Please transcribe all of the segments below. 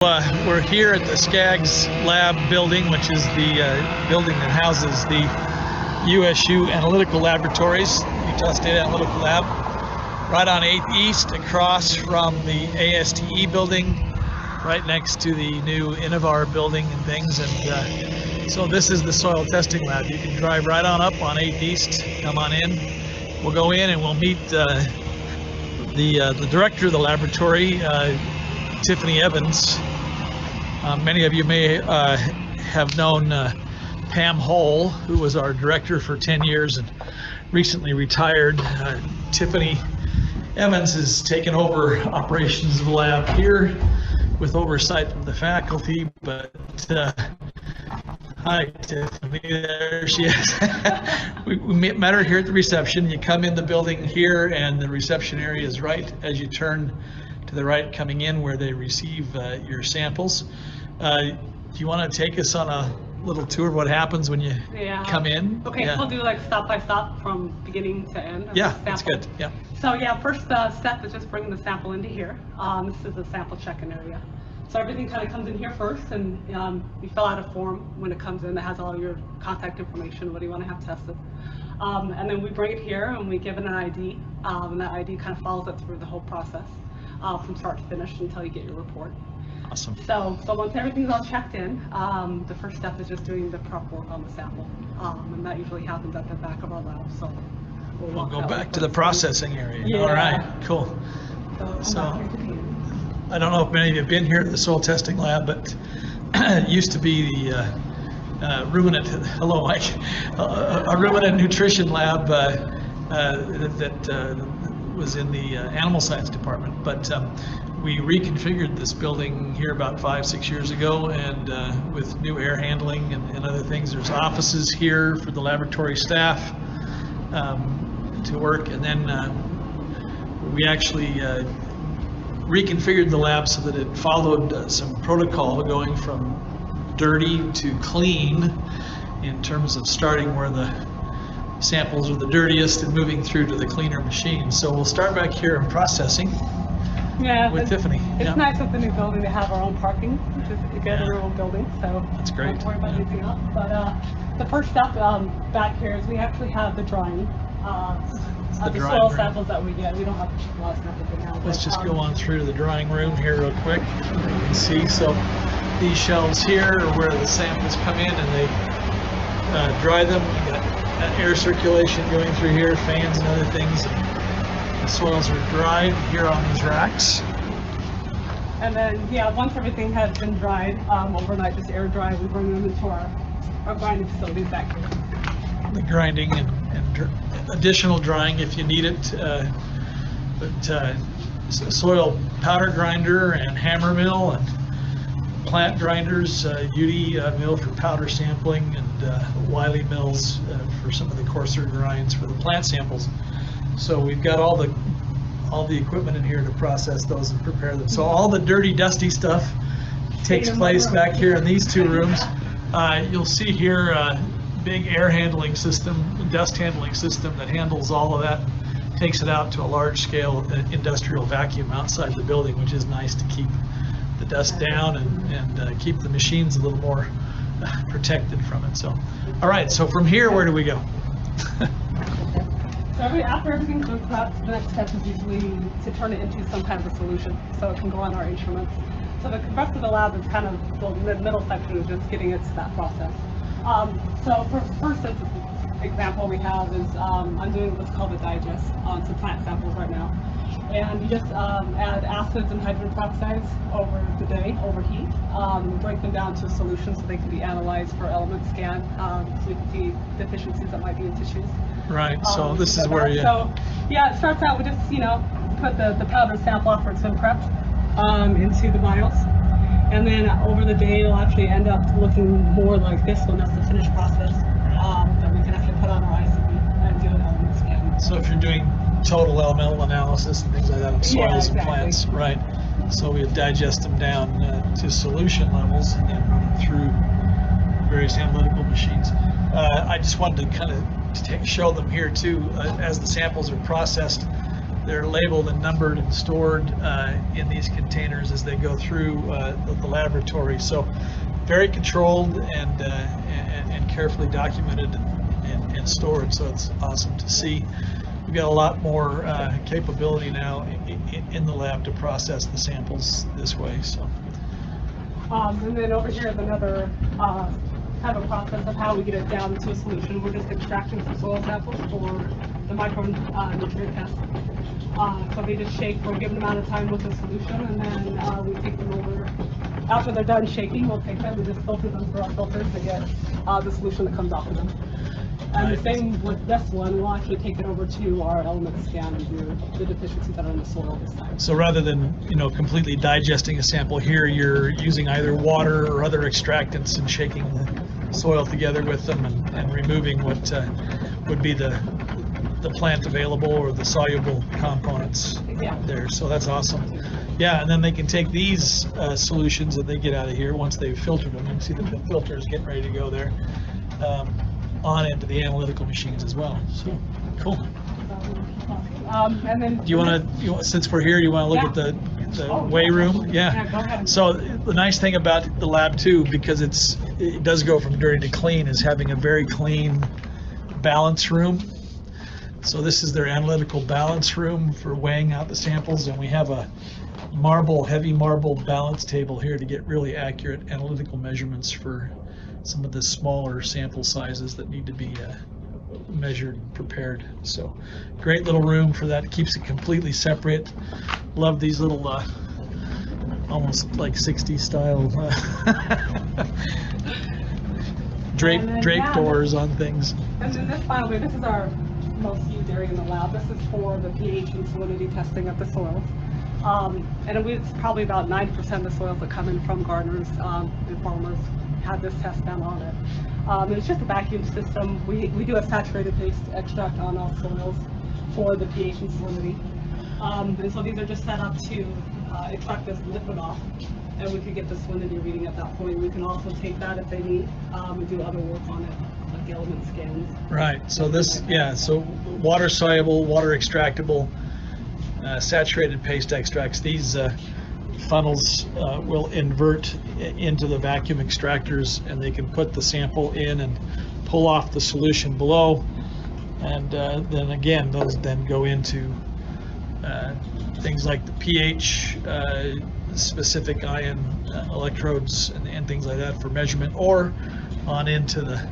We're here at the Skaggs Lab building, which is the building that houses the USU Analytical Laboratories, Utah State Analytical Lab, right on 8th East, across from the ASTE building, right next to the new Innovar building and things. And so this is the soil testing lab. You can drive right on up on 8th East, come on in. We'll go in and we'll meet the director of the laboratory, Tiffany Evans. Many of you may have known Pam Hull, who was our director for 10 years and recently retired. Tiffany Evans has taken over operations of the lab here with oversight from the faculty, but hi Tiffany, there she is. we met her here at the reception. You come in the building here and the reception area is right as you turn to the right coming in where they receive your samples. Do you want to take us on a little tour of what happens when you come in? Okay, we'll do like stop by stop from beginning to end. Yeah, that's good. Yeah. So first step is just bringing the sample into here. This is the sample check-in area. So everything kind of comes in here first, and you fill out a form when it comes in that has all your contact information, what do you want to have tested. And then we bring it here and we give it an ID, and that ID kind of follows it through the whole process. From start to finish until you get your report. Awesome. So once everything's all checked in, the first step is just doing the prep work on the sample, and that usually happens at the back of our lab. So we'll go back to the processing area. Yeah. All right, cool. So I don't know if many of you have been here at the soil testing lab, but it used to be the ruminant. Hello, Mike. A ruminant nutrition lab that was in the animal science department, but we reconfigured this building here about 5-6 years ago, and with new air handling and other things. There's offices here for the laboratory staff to work, and then we actually reconfigured the lab so that it followed some protocol going from dirty to clean in terms of starting where the samples are the dirtiest and moving through to the cleaner machines. So we'll start back here in processing with Tiffany. It's nice with the new building to have our own parking, which is good in our own building. So that's great. Don't worry about anything else. But the first step back here is we actually have the drying. The soil samples that we get. We don't have a lot of samples right now. Let's just go on through the drying room here real quick. You can see. So these shelves here are where the samples come in and they dry them. You got air circulation going through here, fans and other things. And the soils are dried here on these racks. And then, once everything has been dried overnight, just air dried, we bring them into our grinding facilities back here. The grinding and additional drying if you need it. Soil powder grinder and hammer mill and plant grinders, UD mill for powder sampling, and Wiley mills for some of the coarser grinds for the plant samples. So we've got all the equipment in here to process those and prepare them. So all the dirty, dusty stuff takes place back here in these two rooms. You'll see here a big air handling system, dust handling system that handles all of that, takes it out to a large-scale industrial vacuum outside the building, which is nice to keep the dust down and keep the machines a little more protected from it. So, all right, so from here, where do we go? So after everything's been prepped, the next step is usually to turn it into some kind of a solution so it can go on our instruments. So the rest of the lab is kind of, the middle section is just getting it to that process. So for first example we have is I'm doing what's called a digest on some plant samples right now. And you just add acids and hydrogen peroxides over the day, over heat, break them down to a solution so they can be analyzed for element scan, so you can see deficiencies that might be in tissues. Right, so this is where you... So it starts out with just, put the powder sample after it's been prepped into the vials. And then over the day, it'll actually end up looking more like this when that's the finished process that we can actually put on our Icp and do an element scan. So if you're doing total elemental analysis and things like that of soils and plants, right? So we digest them down to solution levels and then run them through various analytical machines. I just wanted to kind of show them here too. As the samples are processed, they're labeled and numbered and stored in these containers as they go through the laboratory. So very controlled and carefully documented and stored. So it's awesome to see. We've got a lot more capability now in the lab to process the samples this way. So. And then over here is another kind of a process of how we get it down to a solution. We're just extracting some soil samples for the micronutrient test. So they just shake for a given amount of time with the solution, and then we take them over. After they're done shaking, we'll take them and just filter them through our filters to get the solution that comes off of them. And the same with this one, we'll actually take it over to our element scan and do the deficiencies that are in the soil this time. So rather than completely digesting a sample here, you're using either water or other extractants and shaking the soil together with them and removing what would be the plant available or the soluble components there. So that's awesome. Yeah, and then they can take these solutions that they get out of here once they've filtered them. You can see the filters getting ready to go there. On into the analytical machines as well. So cool. And then do you want to, since we're here, do you want to look at the weigh room? Yeah, go ahead. So the nice thing about the lab too, because it does go from dirty to clean, is having a very clean balance room. So this is their analytical balance room for weighing out the samples, and we have a heavy marble balance table here to get really accurate analytical measurements for some of the smaller sample sizes that need to be measured and prepared. So great little room for that. It keeps it completely separate. Love these little almost like 60s style drape doors on things. And then this, by the way, this is our most used area in the lab. This is for the pH and salinity testing of the soils. And it's probably about 90% of the soils that come in from gardeners and farmers have this test done on it. It's just a vacuum system. We do a saturated paste extract on all soils for the pH and salinity. And so these are just set up to extract this liquid off, and we could get the salinity reading at that point. We can also take that if they need and do other work on it, like element scans. Right. So this, so water soluble, water extractable, saturated paste extracts. These funnels will invert into the vacuum extractors, and they can put the sample in and pull off the solution below, and then again those then go into things like the pH specific ion electrodes and things like that for measurement, or on into the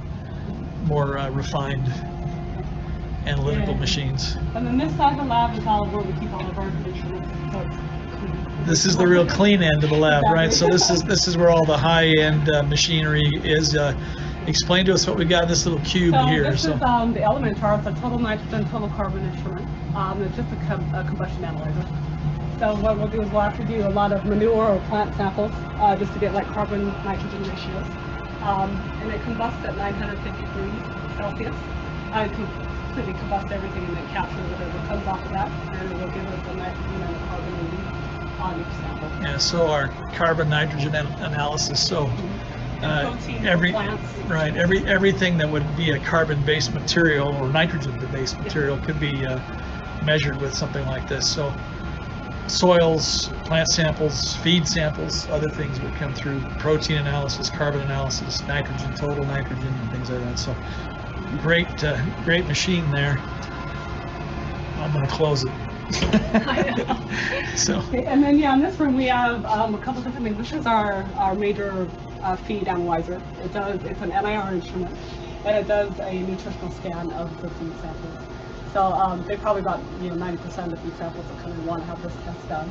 more refined analytical machines. And then this side of the lab is all where we keep all of our instruments. So this is the real clean end of the lab, right? So this is where all the high-end machinery is. Explain to us what we got in this little cube here. This is the element chart. It's a total nitrogen, total carbon instrument. It's just a combustion analyzer. So what we'll do is we'll have to do a lot of manure or plant samples just to get like carbon nitrogen ratios. And it combusts at 950 degrees Celsius. It completely combusts everything and then captures whatever comes off of that, and it will give us the nitrogen and the carbon reading on each sample. Yeah, so our carbon nitrogen analysis. So everything that would be a carbon-based material or nitrogen-based material could be measured with something like this. So soils, plant samples, feed samples, other things would come through. Protein analysis, carbon analysis, nitrogen, total nitrogen, and things like that. So great machine there. I'm going to close it. So. And then in this room we have a couple different things. This is our major feed analyzer. It's an NIR instrument, and it does a nutritional scan of the feed samples. So they probably about 90% of the feed samples that come in want to have this test done.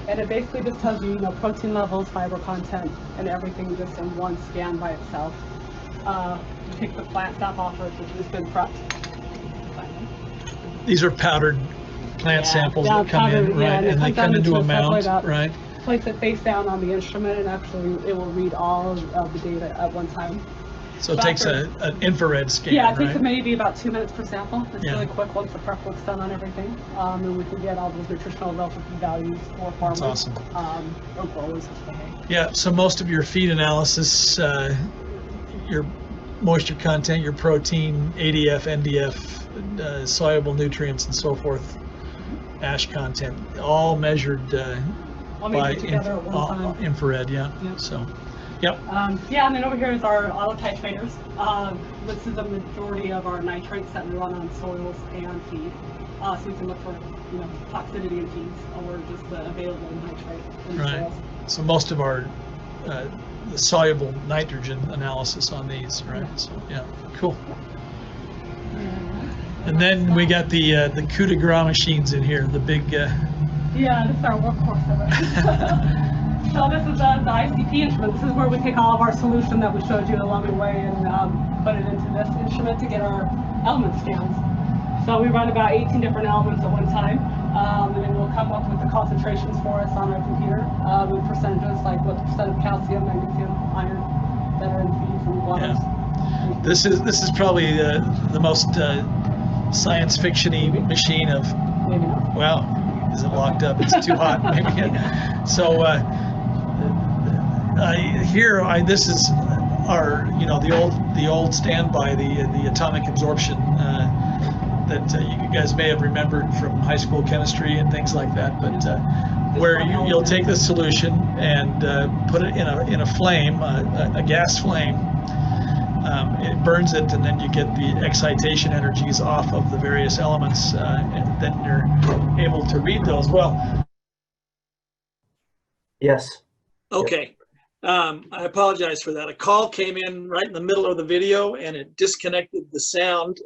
And it basically just tells you protein levels, fiber content, and everything just in one scan by itself. You take the plant sap off it, which has been prepped. These are powdered plant samples that come in, right? And they come into a mount, right? Place it face down on the instrument, and actually it will read all of the data at one time. So it takes an infrared scan, yeah, it right? takes maybe about 2 minutes per sample. It's really quick once the prep work's done on everything. And we can get all those nutritional relative values for farmers. That's awesome. Or growers. Yeah, so most of your feed analysis, your moisture content, your protein, ADF, NDF, soluble nutrients, and so forth, ash content, all measured All by measured together at one time. infrared. Yeah. Yep. So, yep. Yeah, and then over here is our auto titrators. This is a majority of our nitrates that we run on soils and feed. So we can look for, toxicity in feeds or just the available nitrate in Right. soils. So most of our the soluble nitrogen analysis on these, right? So yeah, cool. And then we got the coup de grace machines in here, the big. Yeah, this is our workhorse of it. So this is the Icp instrument. This is where we take all of our solution that we showed you along the way and put it into this instrument to get our element scans. So we run about 18 different elements at one time, and then we'll come up with the concentrations for us on our computer with percentages, like what percent of calcium, magnesium, iron that are in feeds and waters. Yeah. This is probably the most science fiction-y machine of. Maybe not. Wow, is it locked up? It's too hot. Maybe. So this is our the old standby, the atomic absorption. That you guys may have remembered from high school chemistry and things like that, but where you'll take the solution and put it in a flame, a gas flame. It burns it, and then you get the excitation energies off of the various elements, and then you're able to read those. Well, yes. okay. I apologize for that. A call came in right in the middle of the video and it disconnected the sound.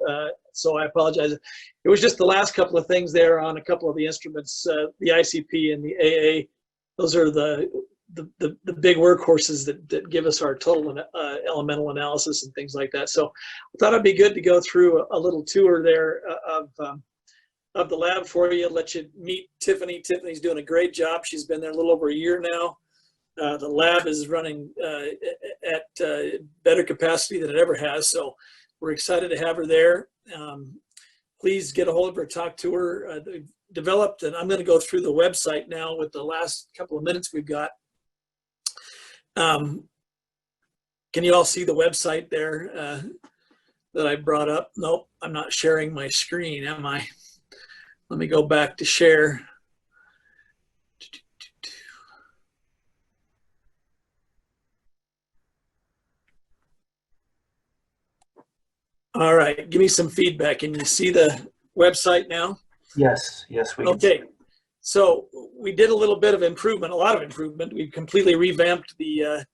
So I apologize. It was just the last couple of things there on a couple of the instruments, the ICP and the AA. Those are the big workhorses that give us our total elemental analysis and things like that. So I thought it'd be good to go through a little tour there of the lab for you, let you meet Tiffany. Tiffany's doing a great job. She's been there a little over a year now. The lab is running at better capacity than it ever has, so we're excited to have her there. Please get a hold of her, talk to her. Developed, and I'm going to go through the website now with the last couple of minutes we've got. Can you all see the website there that I brought up? Nope, I'm not sharing my screen, am I? Let me go back to share. All right, give me some feedback. Can you see the website now? Yes, we can. Okay, so we did a little bit of improvement, a lot of improvement. We completely revamped the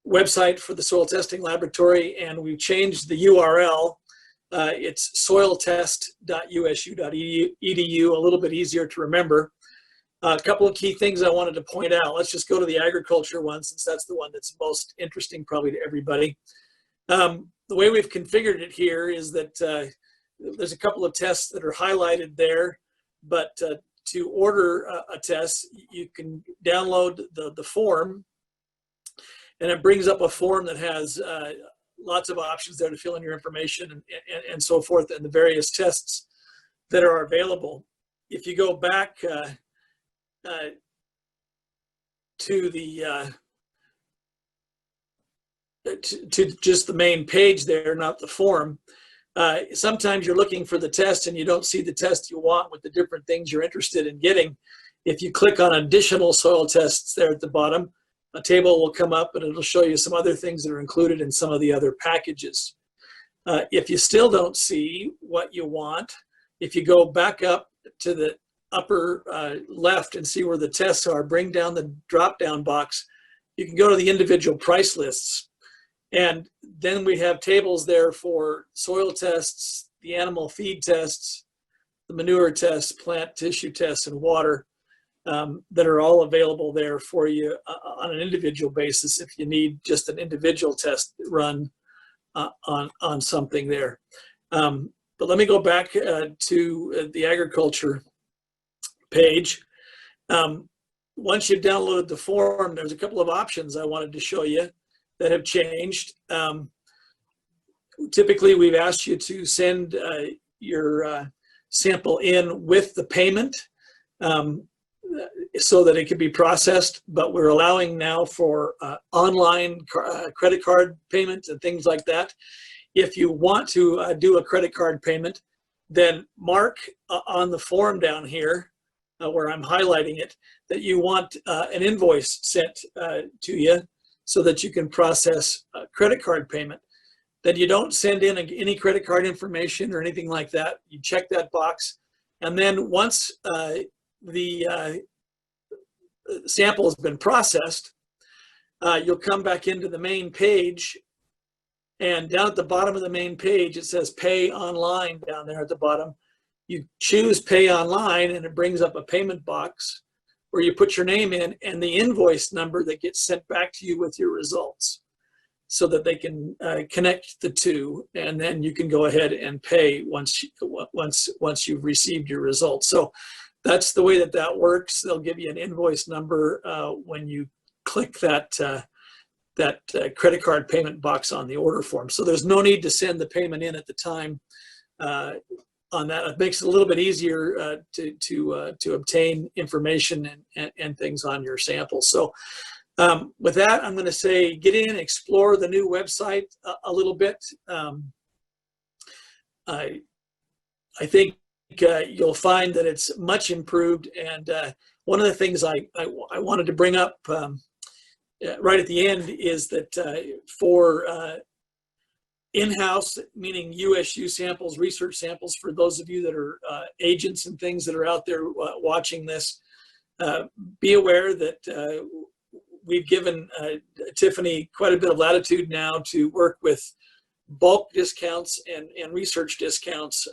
website for the soil testing laboratory, and we've changed the URL. It's soiltest.usu.edu, a little bit easier to remember. A couple of key things I wanted to point out. Let's just go to the agriculture one, since that's the one that's most interesting probably to everybody. The way we've configured it here is that there's a couple of tests that are highlighted there, but to order a test, you can download the form, and it brings up a form that has lots of options there to fill in your information and so forth, and the various tests that are available. If you go back to the to just the main page there, not the form. Sometimes you're looking for the test and you don't see the test you want with the different things you're interested in getting. If you click on additional soil tests there at the bottom, a table will come up and it'll show you some other things that are included in some of the other packages. If you still don't see what you want, if you go back up to the upper left and see where the tests are, bring down the drop-down box, you can go to the individual price lists. And then we have tables there for soil tests, the animal feed tests, the manure tests, plant tissue tests, and water that are all available there for you on an individual basis if you need just an individual test run on something there. But let me go back to the agriculture page. Once you've downloaded the form, there's a couple of options I wanted to show you that have changed. Typically, we've asked you to send your sample in with the payment so that it can be processed, but we're allowing now for online credit card payments and things like that. If you want to do a credit card payment, then mark on the form down here where I'm highlighting it that you want an invoice sent to you so that you can process a credit card payment. Then you don't send in any credit card information or anything like that. You check that box. And then once the sample has been processed, you'll come back into the main page, and down at the bottom of the main page, it says pay online down there at the bottom. You choose pay online and it brings up a payment box where you put your name in and the invoice number that gets sent back to you with your results so that they can connect the two, and then you can go ahead and pay once you've received your results. So that's the way that works. They'll give you an invoice number when you click that credit card payment box on the order form. So there's no need to send the payment in at the time on that. It makes it a little bit easier to obtain information and things on your sample. So with that, I'm going to say get in, explore the new website a little bit. I think you'll find that it's much improved. And one of the things I wanted to bring up right at the end is that for in-house, meaning USU samples, research samples, for those of you that are agents and things that are out there watching this, be aware that we've given Tiffany quite a bit of latitude now to work with bulk discounts and research discounts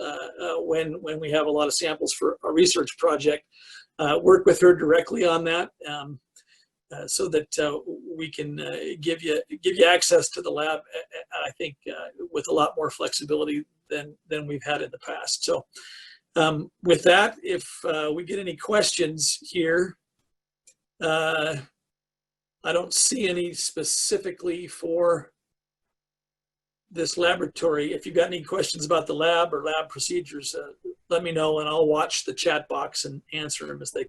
when we have a lot of samples for a research project. Work with her directly on that so that we can give you access to the lab, I think, with a lot more flexibility than we've had in the past. So with that, if we get any questions here, I don't see any specifically for this laboratory. If you've got any questions about the lab or lab procedures, let me know and I'll watch the chat box and answer them as they